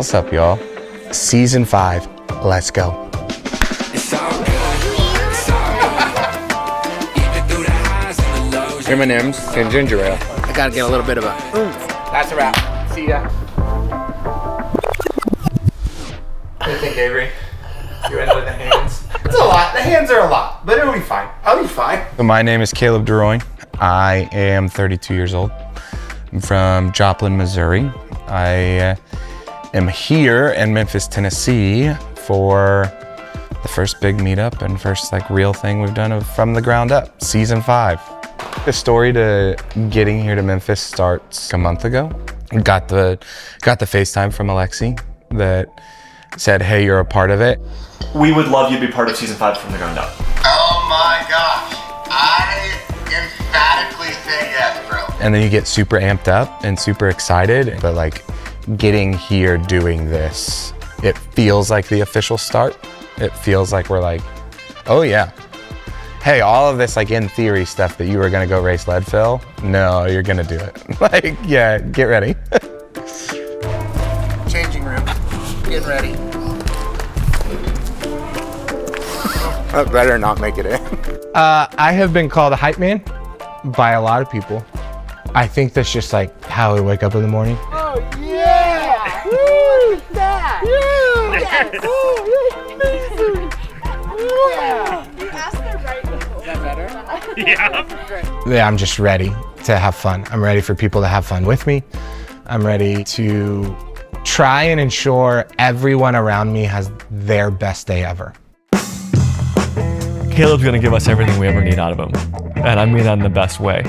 What's up, y'all? Season 5, let's go. M&M's and ginger ale. I gotta get a little bit of a oomph. That's a wrap. See ya. What do you think, Avery? You into the hands? It's a lot. The hands are a lot, but it'll be fine. I'll be fine. So my name is Caleb DeRoy. I am 32 years old. I'm from Joplin, Missouri. I am here in Memphis, Tennessee for the first big meetup and first like real thing we've done from the ground up, season 5. The story to getting here to Memphis starts a month ago. Got the FaceTime from Alexey that said, hey, you're a part of it. We would love you to be part of season 5 from the ground up. Oh my gosh. I emphatically say yes, bro. And then you get super amped up and super excited, but like getting here doing this, it feels like the official start. It feels like we're like, oh yeah. Hey, all of this like in theory stuff that you were gonna go race Leadville, no, you're gonna do it. Like, yeah, get ready. Changing room. Getting ready. I better not make it in. I have been called a hype man by a lot of people. I think that's just like how I wake up in the morning. Oh yeah! Woo! That! Yeah! Yes! Oh, that's amazing! Yeah! You asked the right people. Is that better? Yeah. Yeah, I'm just ready to have fun. I'm ready for people to have fun with me. I'm ready to try and ensure everyone around me has their best day ever. Caleb's gonna give us everything we ever need out of him. And I mean that in the best way.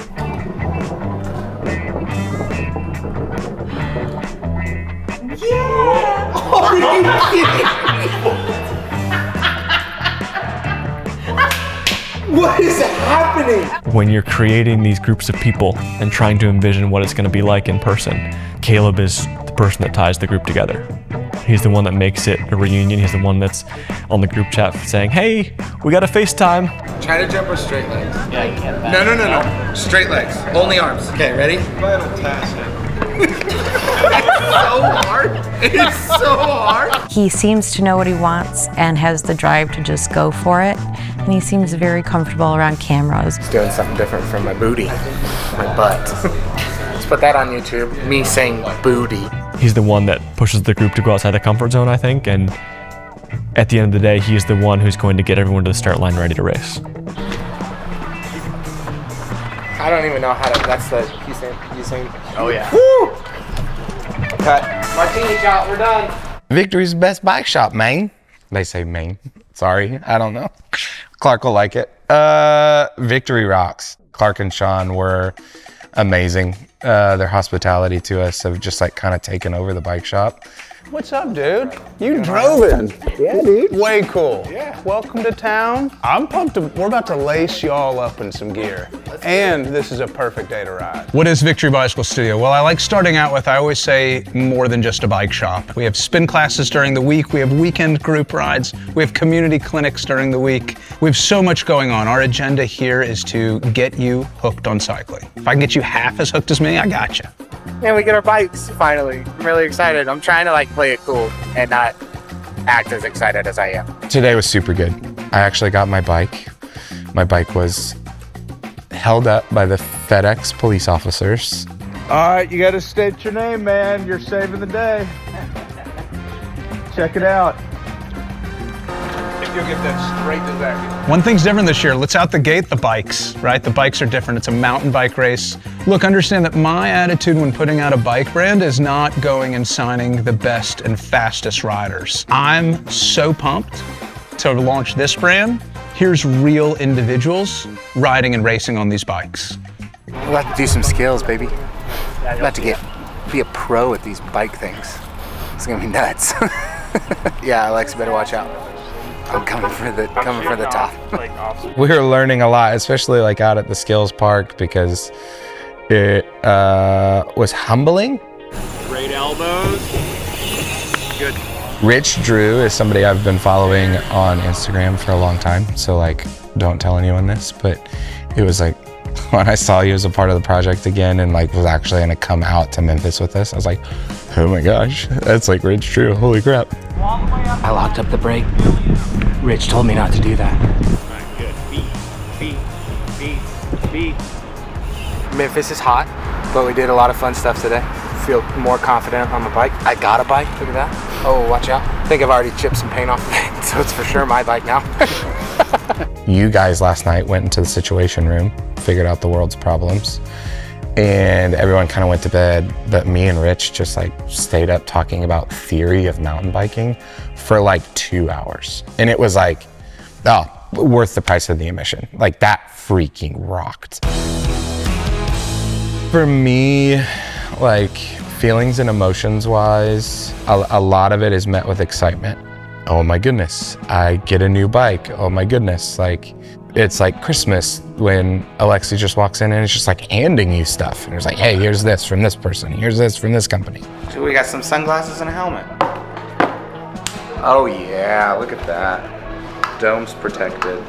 What is happening? When you're creating these groups of people and trying to envision what it's gonna be like in person, Caleb is the person that ties the group together. He's the one that makes it a reunion. He's the one that's on the group chat saying, hey, we got a FaceTime. Try to jump with straight legs. Yeah, you can't. No. Straight legs. Only arms. Okay, ready? It's so hard. It's so hard. He seems to know what he wants and has the drive to just go for it. And he seems very comfortable around cameras. It's doing something different from my booty, my butt. Let's put that on YouTube. Me saying booty. He's the one that pushes the group to go outside the comfort zone, I think. And at the end of the day, he's the one who's going to get everyone to the start line ready to race. I don't even know how to, that's the, he's saying. Oh yeah. Woo! Cut. Martini shot, we're done. Victory's best bike shop, Maine. They say Maine. Sorry, I don't know. Clark will like it. Victory rocks. Clark and Sean were amazing. Their hospitality to us have just like kind of taken over the bike shop. What's up, dude? You drove in. Yeah, dude. Way cool. Yeah. Welcome to town. I'm pumped. We're about to lace y'all up in some gear. And this is a perfect day to ride. What is Victory Bicycle Studio? Well, I like starting out with, I always say, more than just a bike shop. We have spin classes during the week. We have weekend group rides. We have community clinics during the week. We have so much going on. Our agenda here is to get you hooked on cycling. If I can get you half as hooked as me, I got you. And we get our bikes, finally. I'm really excited. I'm trying to like play it cool and not act as excited as I am. Today was super good. I actually got my bike. My bike was held up by the FedEx police officers. All right, you got to state your name, man. You're saving the day. Check it out. If you'll get that straight to that. One thing's different this year. Let's out the gate the bikes, right? The bikes are different. It's a mountain bike race. Look, understand that my attitude when putting out a bike brand is not going and signing the best and fastest riders. I'm so pumped to launch this brand. Here's real individuals riding and racing on these bikes. We're about to do some skills, baby. I'm about to be a pro at these bike things. It's gonna be nuts. Yeah, Alexey, better watch out. I'm coming for the top. We were learning a lot, especially like out at the skills park, because it was humbling. Great elbows. Good. Rich Drew is somebody I've been following on Instagram for a long time, so like don't tell anyone this, but it was like When I saw he was a part of the project again and like was actually gonna come out to Memphis with us, I was like, oh my gosh, that's like Rich True, holy crap. I locked up the brake. Rich told me not to do that. Alright, good. Beat. Memphis is hot, but we did a lot of fun stuff today. Feel more confident on the bike. I got a bike, look at that. Oh, watch out. I think I've already chipped some paint off of it, so it's for sure my bike now. You guys last night went into the situation room, figured out the world's problems, and everyone kind of went to bed, but me and Rich just like stayed up talking about theory of mountain biking for like 2 hours. And it was like, oh, worth the price of the admission. Like that freaking rocked. For me, like feelings and emotions wise, a lot of it is met with excitement. Oh my goodness, I get a new bike. Oh my goodness, like it's like Christmas when Alexey just walks in and it's just like handing you stuff. And it's like, hey, here's this from this person. Here's this from this company. So we got some sunglasses and a helmet. Oh yeah, look at that. Dome's protected.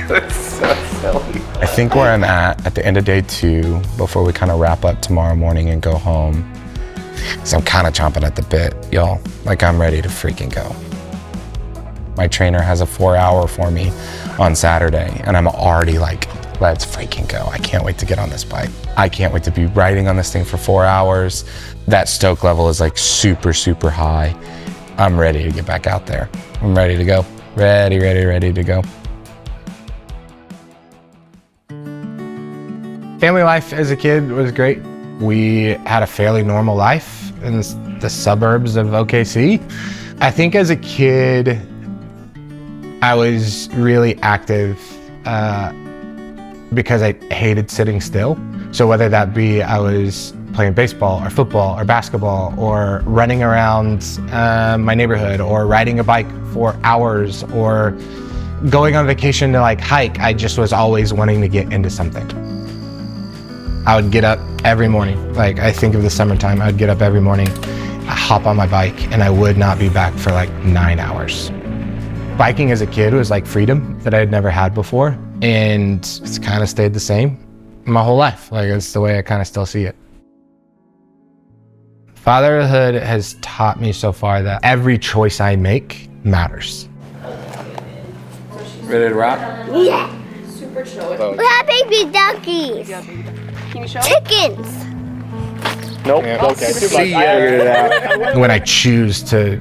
That's so silly. I think where I'm at the end of day 2, before we kind of wrap up tomorrow morning and go home, is I'm kind of chomping at the bit, y'all. Like I'm ready to freaking go. My trainer has a 4-hour for me on Saturday, and I'm already like, let's freaking go. I can't wait to get on this bike. I can't wait to be riding on this thing for 4 hours. That stoke level is like super, super high. I'm ready to get back out there. I'm ready to go. Ready to go. Family life as a kid was great. We had a fairly normal life in the suburbs of OKC. I think as a kid, I was really active because I hated sitting still. So whether that be I was playing baseball or football or basketball or running around my neighborhood or riding a bike for hours or going on vacation to like hike, I just was always wanting to get into something. I would get up every morning. Like I think of the summertime, I would get up every morning, hop on my bike, and I would not be back for like 9 hours. Biking as a kid was like freedom that I had never had before, and it's kind of stayed the same my whole life. Like it's the way I kind of still see it. Fatherhood has taught me so far that every choice I make matters. Ready to rock? Yeah. Super chill. We have baby donkeys. Can you show? Chickens. Nope. Okay. Too much. When I choose to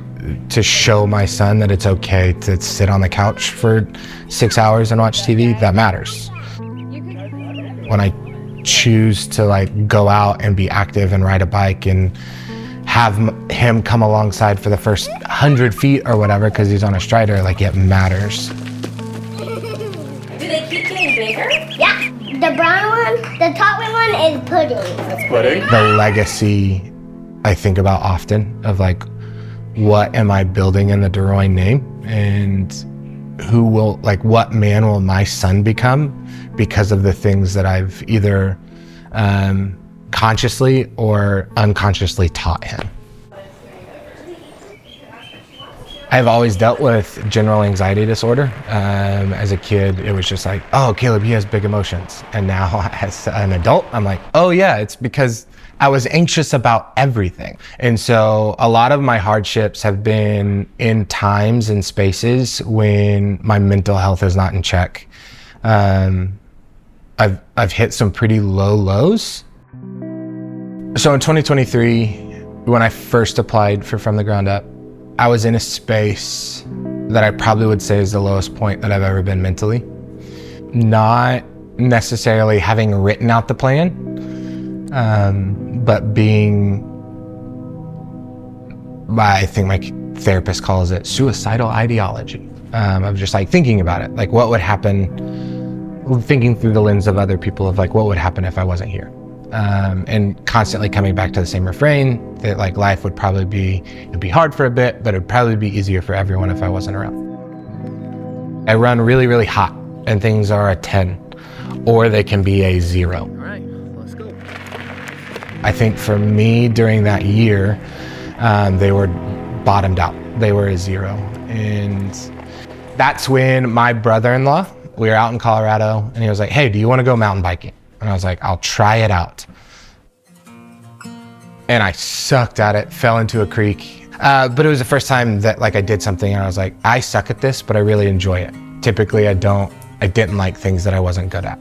show my son that it's okay to sit on the couch for 6 hours and watch TV, that matters. When I choose to like go out and be active and ride a bike and have him come alongside for the first 100 feet or whatever because he's on a strider, like it matters. Do they keep getting bigger? Yeah. The brown one, the top one is pudding. That's pudding. The legacy I think about often of like, what am I building in the DeRoyne name, and who will, like, what man will my son become because of the things that I've either consciously or unconsciously taught him. I've always dealt with general anxiety disorder. As a kid, it was just like, oh, Caleb, he has big emotions. And now as an adult, I'm like, oh yeah, it's because I was anxious about everything. And so a lot of my hardships have been in times and spaces when my mental health is not in check. I've hit some pretty low lows. So in 2023, when I first applied for From the Ground Up, I was in a space that I probably would say is the lowest point that I've ever been mentally. Not necessarily having written out the plan, but being, I think my therapist calls it suicidal ideology. Of just like thinking about it, like what would happen, thinking through the lens of other people of like what would happen if I wasn't here. And constantly coming back to the same refrain that like life would probably be, it'd be hard for a bit, but it'd probably be easier for everyone if I wasn't around. I run really, really hot and things are a 10 or they can be a 0. All right, let's go. I think for me during that year, they were bottomed out. They were a 0. And that's when my brother-in-law we were out in Colorado and he was like, hey, do you want to go mountain biking? And I was like, I'll try it out. And I sucked at it, fell into a creek. But it was the first time that like I did something and I was like, I suck at this, but I really enjoy it. Typically I didn't like things that I wasn't good at.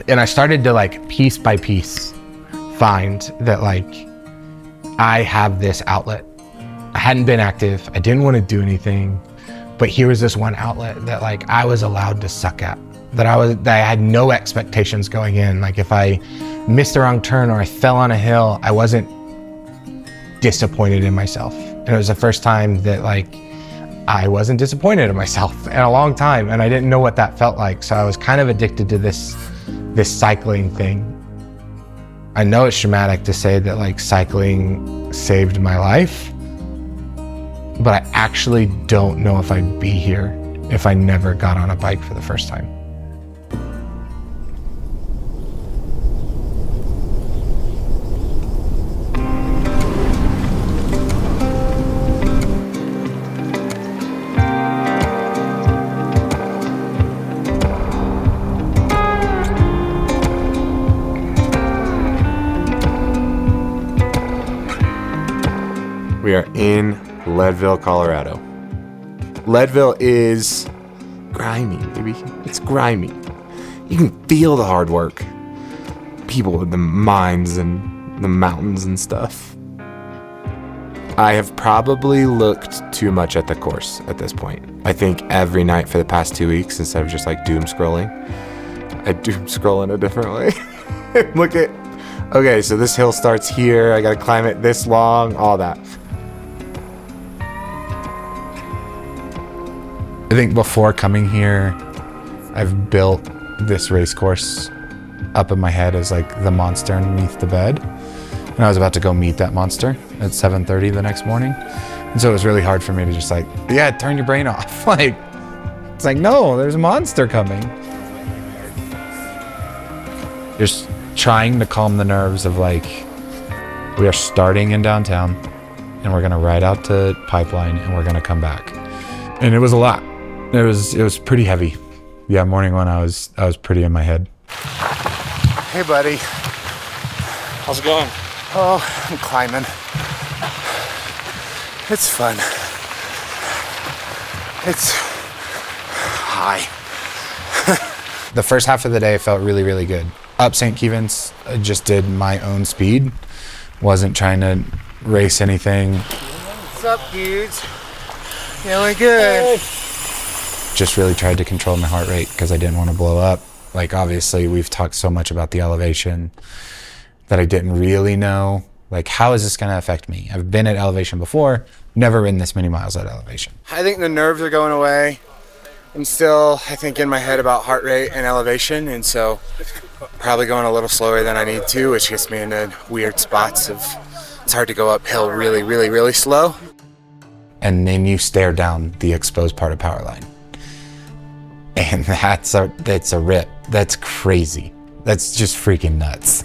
And I started to like piece by piece find that like I have this outlet. I hadn't been active, I didn't want to do anything, but here was this one outlet that like I was allowed to suck at. That I had no expectations going in. Like if I missed the wrong turn or I fell on a hill, I wasn't disappointed in myself. And it was the first time that like I wasn't disappointed in myself in a long time, and I didn't know what that felt like. So I was kind of addicted to this cycling thing. I know it's dramatic to say that like cycling saved my life, but I actually don't know if I'd be here if I never got on a bike for the first time. We are in Leadville, Colorado. Leadville is grimy, baby. It's grimy. You can feel the hard work. People with the mines and the mountains and stuff. I have probably looked too much at the course at this point. I think every night for the past 2 weeks, instead of just like doom scrolling, I doom scroll in a different way. Look at, okay, so this hill starts here. I gotta climb it this long, all that. I think before coming here, I've built this race course up in my head as like the monster underneath the bed. And I was about to go meet that monster at 7:30 the next morning. And so it was really hard for me to just like, yeah, turn your brain off. Like, it's like, no, there's a monster coming. Just trying to calm the nerves of like, we are starting in downtown and we're gonna ride out to Pipeline and we're gonna come back. And it was a lot. It was pretty heavy. Yeah, morning one I was pretty in my head. Hey, buddy. How's it going? Oh, I'm climbing. It's fun. It's high. The first half of the day felt really, really good. Up St. Kevin's, I just did my own speed. Wasn't trying to race anything. What's up, dudes? Feeling good. Just really tried to control my heart rate because I didn't want to blow up. Like, obviously, we've talked so much about the elevation that I didn't really know, like, how is this going to affect me? I've been at elevation before, never ridden this many miles at elevation. I think the nerves are going away. I'm still, I think, in my head about heart rate and elevation, and so probably going a little slower than I need to, which gets me into weird spots of, it's hard to go uphill really, really, really slow. And then you stare down the exposed part of Powerline. And that's a rip. That's crazy. That's just freaking nuts.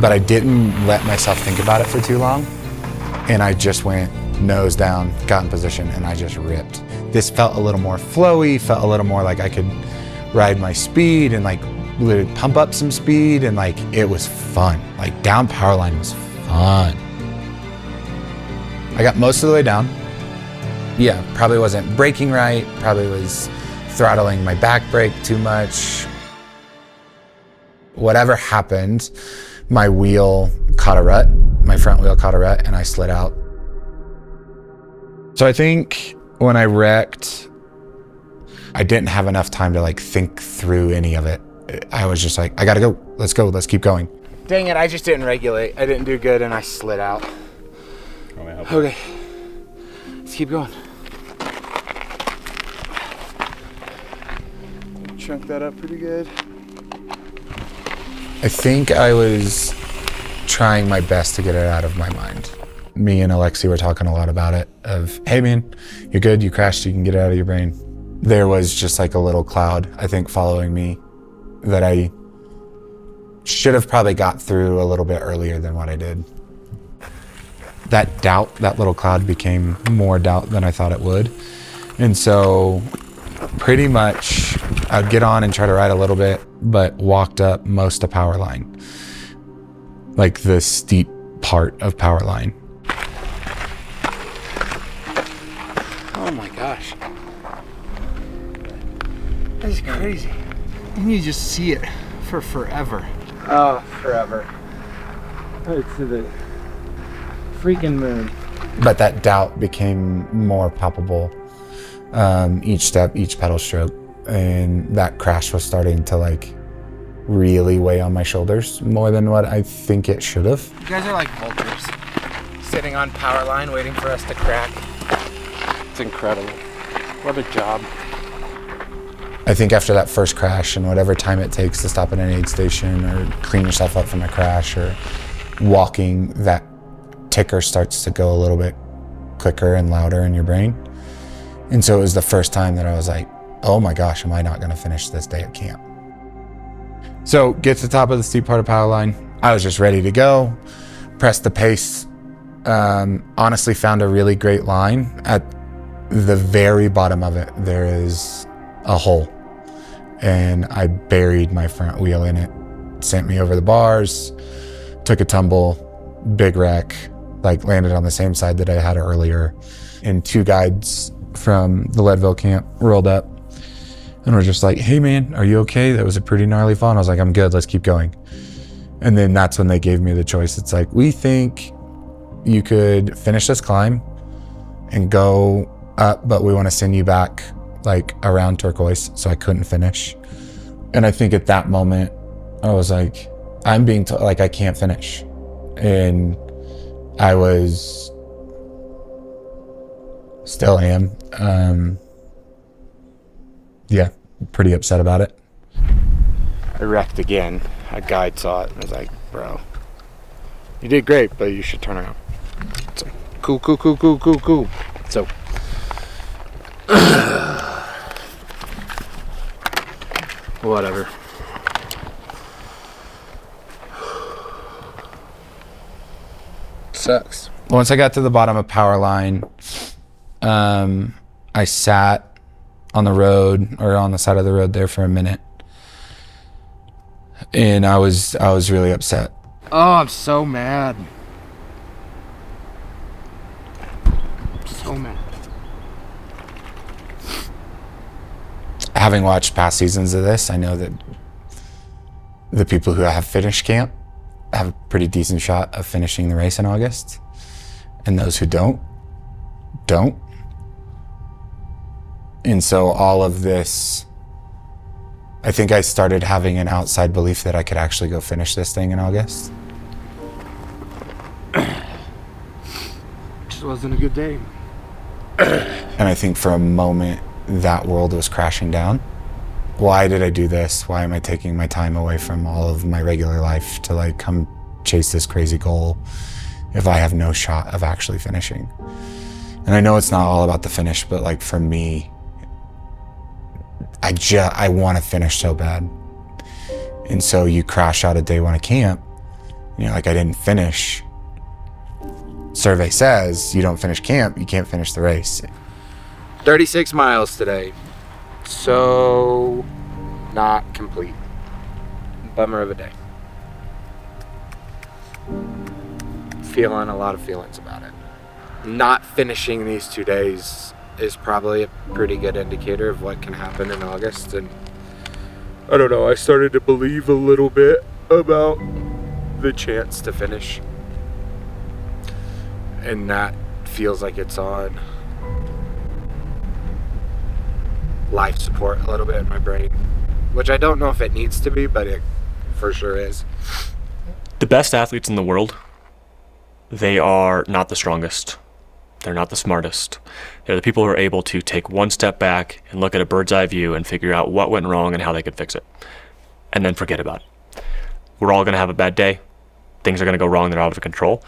But I didn't let myself think about it for too long. And I just went nose down, got in position, and I just ripped. This felt a little more flowy, felt a little more like I could ride my speed and like pump up some speed, and like it was fun. Like down Powerline was fun. I got most of the way down. Yeah, probably wasn't braking right, probably was throttling my back brake too much. Whatever happened, my wheel caught a rut, my front wheel caught a rut, and I slid out. So I think when I wrecked, I didn't have enough time to like think through any of it. I was just like, I gotta go, let's keep going. Dang it, I just didn't regulate. I didn't do good and I slid out. Okay, let's keep going. Chunk that up pretty good. I think I was trying my best to get it out of my mind. Me and Alexey were talking a lot about it of, hey man, you're good, you crashed, you can get it out of your brain. there was just like a little cloud, I think, following me that I should have probably got through a little bit earlier than what I did. That doubt, that little cloud became more doubt than I thought it would. And so pretty much I'd get on and try to ride a little bit, but walked up most of power line, like the steep part of power line. Oh my gosh. That's crazy. And you just see it for forever. Oh, forever. To the freaking moon. But that doubt became more palpable each step, each pedal stroke. And that crash was starting to like really weigh on my shoulders more than what I think it should have. You guys are like vultures, sitting on power line waiting for us to crack. It's incredible. What a job. I think after that first crash and whatever time it takes to stop at an aid station or clean yourself up from a crash or walking, that ticker starts to go a little bit quicker and louder in your brain. And so it was the first time that I was like, oh my gosh, am I not gonna finish this day at camp? So get to the top of the steep part of power line. I was just ready to go, pressed the pace. Honestly found a really great line. At the very bottom of it, there is a hole. And I buried my front wheel in it, sent me over the bars, took a tumble, big wreck, like landed on the same side that I had earlier. And 2 guides from the Leadville camp rolled up and were just like, hey man, are you okay? That was a pretty gnarly fall. And I was like, I'm good, let's keep going. And then that's when they gave me the choice. It's like, we think you could finish this climb and go up, but we want to send you back like around Turquoise. So I couldn't finish. And I think at that moment, I was like, I'm being told like I can't finish. And I was, still am, yeah, pretty upset about it. I wrecked again. A guide saw it and was like, bro, you did great, but you should turn around. So, cool. So, whatever. Sucks. Once I got to the bottom of power line, I sat on the road or on the side of the road there for a minute. And I was really upset. Oh, I'm so mad. So mad. Having watched past seasons of this, I know that the people who have finished camp have a pretty decent shot of finishing the race in August. And those who don't. And so all of this, I think I started having an outside belief that I could actually go finish this thing in August. Just wasn't a good day. And I think for a moment that world was crashing down. Why did I do this? Why am I taking my time away from all of my regular life to like come chase this crazy goal if I have no shot of actually finishing? And I know it's not all about the finish, but like for me, I want to finish so bad. And so you crash out of day 1 of camp, you know, like I didn't finish. Survey says you don't finish camp, you can't finish the race. 36 miles today. So not complete. Bummer of a day. Feeling a lot of feelings about it. Not finishing these 2 days is probably a pretty good indicator of what can happen in August. And I don't know, I started to believe a little bit about the chance to finish. And that feels like it's on life support a little bit in my brain, which I don't know if it needs to be, but it for sure is. The best athletes in the world, they are not the strongest. They're not the smartest. They're the people who are able to take one step back and look at a bird's eye view and figure out what went wrong and how they could fix it, and then forget about it. We're all going to have a bad day. Things are going to go wrong that are out of control.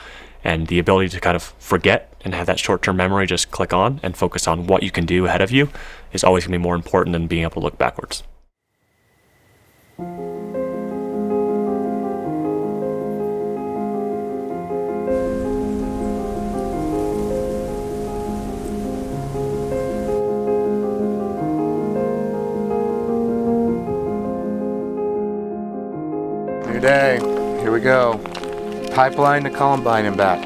And the ability to kind of forget and have that short-term memory just click on and focus on what you can do ahead of you is always going to be more important than being able to look backwards. New day. Here we go. Pipeline to Columbine and back.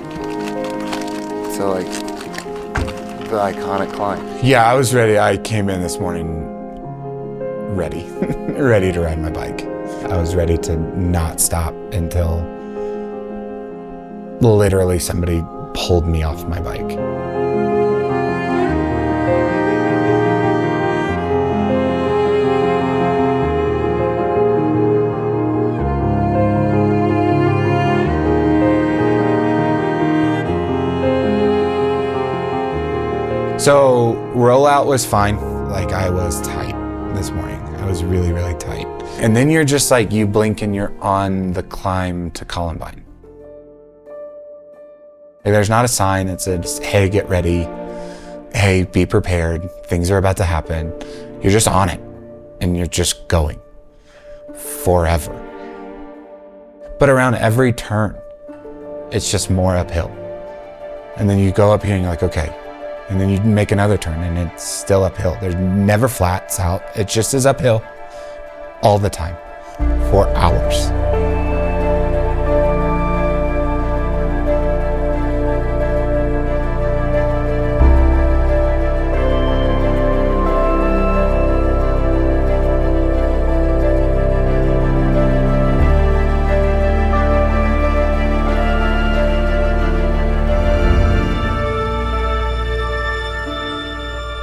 So like the iconic climb. Yeah, I was ready. I came in this morning ready, ready to ride my bike. I was ready to not stop until literally somebody pulled me off my bike. So rollout was fine. Like I was tight this morning. I was really, really tight. And then you're just like, you blink and you're on the climb to Columbine. Like, there's not a sign that says, hey, get ready. Hey, be prepared. Things are about to happen. You're just on it and you're just going forever. But around every turn, it's just more uphill. And then you go up here and you're like, okay. And then you make another turn and it's still uphill. There's never flats out. It just is uphill all the time for hours.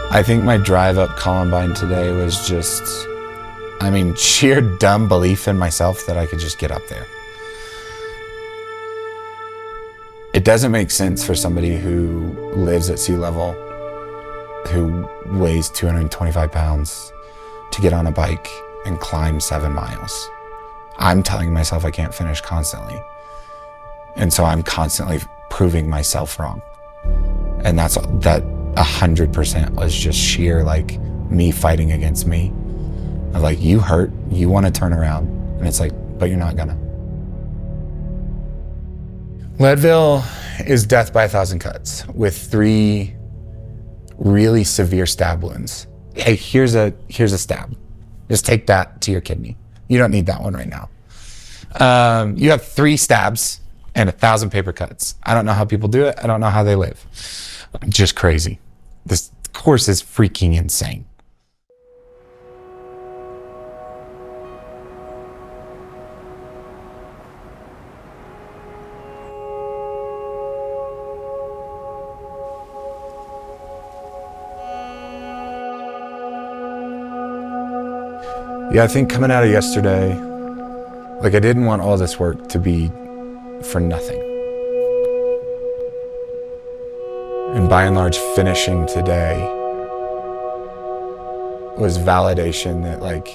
I think my drive up Columbine today was just, sheer dumb belief in myself that I could just get up there. It doesn't make sense for somebody who lives at sea level, who weighs 225 pounds, to get on a bike and climb 7 miles. I'm telling myself I can't finish constantly. And so I'm constantly proving myself wrong. And that 100% was just sheer like me fighting against me. Of like, you hurt, you want to turn around. And it's like, but you're not gonna. Leadville is death by 1,000 cuts with 3 really severe stab wounds. Hey, here's a stab. Just take that to your kidney. You don't need that one right now. You have 3 stabs and 1,000 paper cuts. I don't know how people do it. I don't know how they live. Just crazy. This course is freaking insane. Yeah, I think coming out of yesterday, like I didn't want all this work to be for nothing. And by and large, finishing today was validation that like,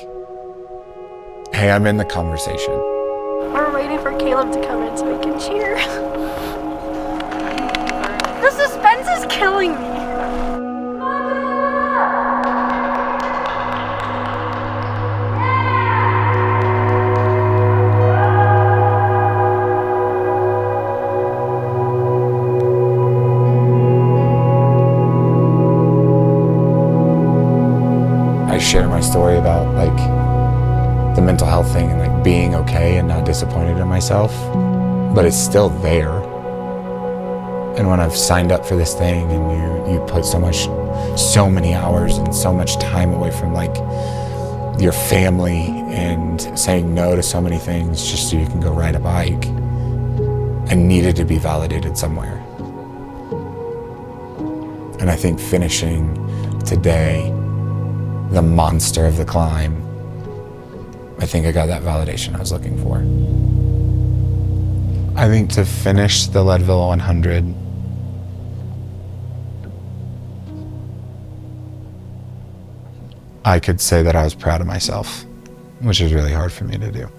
hey, I'm in the conversation. We're waiting for Caleb to come in so we can cheer. The suspense is killing me. Share my story about like the mental health thing and like being okay and not disappointed in myself, but it's still there. And when I've signed up for this thing and you put so many hours and so much time away from like your family and saying no to so many things just so you can go ride a bike, I needed to be validated somewhere. And I think finishing today, the monster of the climb, I think I got that validation I was looking for. I think to finish the Leadville 100, I could say that I was proud of myself, which is really hard for me to do.